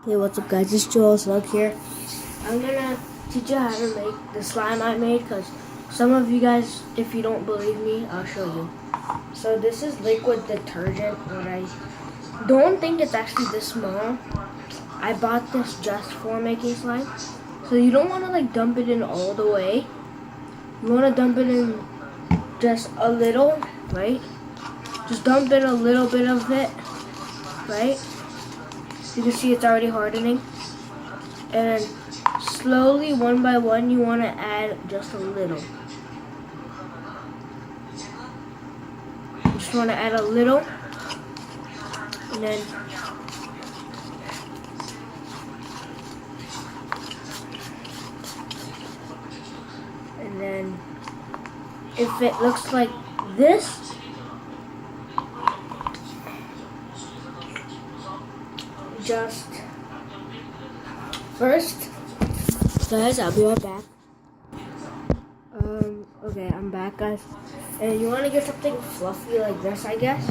Hey, what's up guys, it's Joel Slug here. I'm gonna teach you how to make the slime I made because some of you guys, if you don't believe me, I'll show you. So this is liquid detergent, but I don't think it's actually this small. I bought this just for making slime. So you don't want to like dump it in all the way. You want to dump it in just a little, right? Just dump in a little bit of it, right? You can see it's already hardening. And then slowly, one by one, you want to add just a little. You just want to add a little. And then if it looks like this, just first, guys, I'll be right back. Okay, I'm back, guys. And you want to get something fluffy like this, I guess.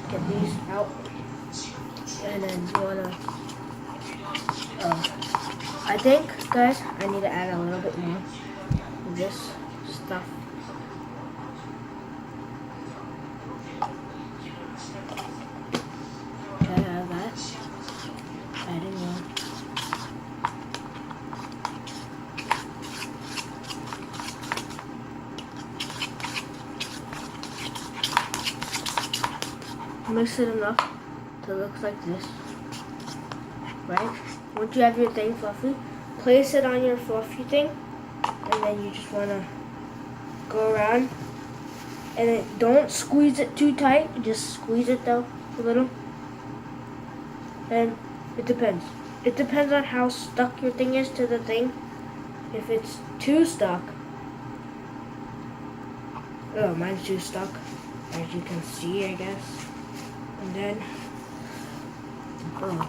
Get these out. And then you want to, I think, guys, I need to add a little bit more of this stuff. Okay, I have that. Adding more. Mix it enough to look like this, right? Once you have your thing fluffy, place it on your fluffy thing, and then you just want to go around, and then don't squeeze it too tight, just squeeze it though a little. And it depends on how stuck your thing is to the thing. If it's too stuck, oh, mine's too stuck, as you can see, I guess. And then,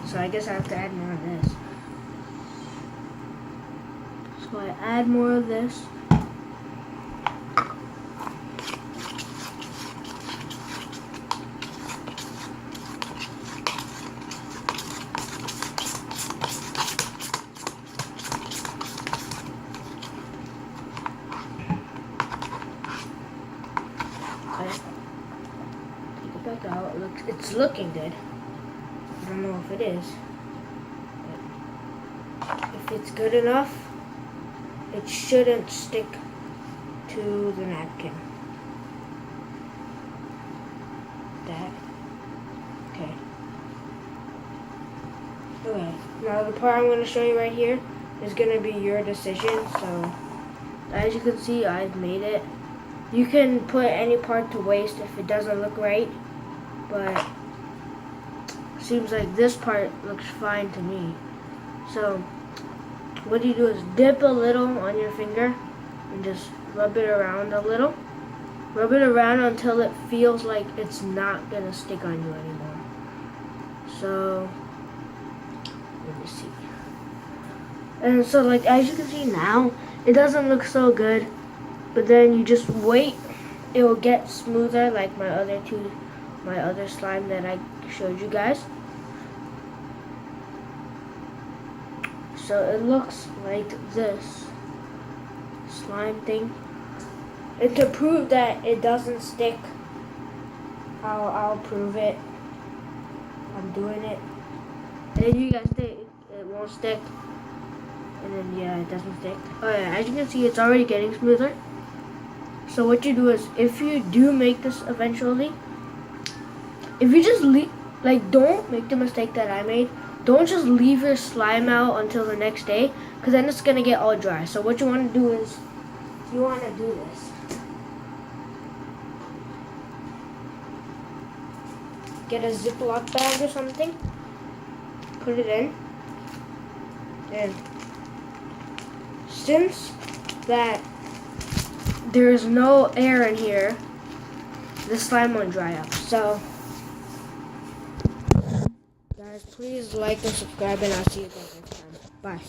so I guess I have to add more of this. So I add more of this. Okay. Take it back out. It's looking good. I don't know if it is. But if it's good enough, it shouldn't stick to the napkin. That. Okay. Okay. Now the part I'm going to show you right here is going to be your decision. So, as you can see, I've made it. You can put any part to waste if it doesn't look right, but seems like this part looks fine to me. So what you do is dip a little on your finger and just rub it around a little. Rub it around until it feels like it's not gonna stick on you anymore. So let me see. And so like as you can see now, it doesn't look so good. But then you just wait, it will get smoother like my other slime that I showed you guys. So it looks like this slime thing. And to prove that it doesn't stick, I'll prove it. I'm doing it. And then you guys think it won't stick. And then yeah, it doesn't stick. Oh yeah, as you can see, it's already getting smoother. So what you do is, if you do make this eventually, if you just leave, like don't make the mistake that I made. Don't just leave your slime out until the next day, because then it's going to get all dry. So what you want to do is, you want to do this. Get a Ziploc bag or something, put it in, and since that there's no air in here, the slime won't dry up. So, guys, please like and subscribe, and I'll see you guys next time. Bye.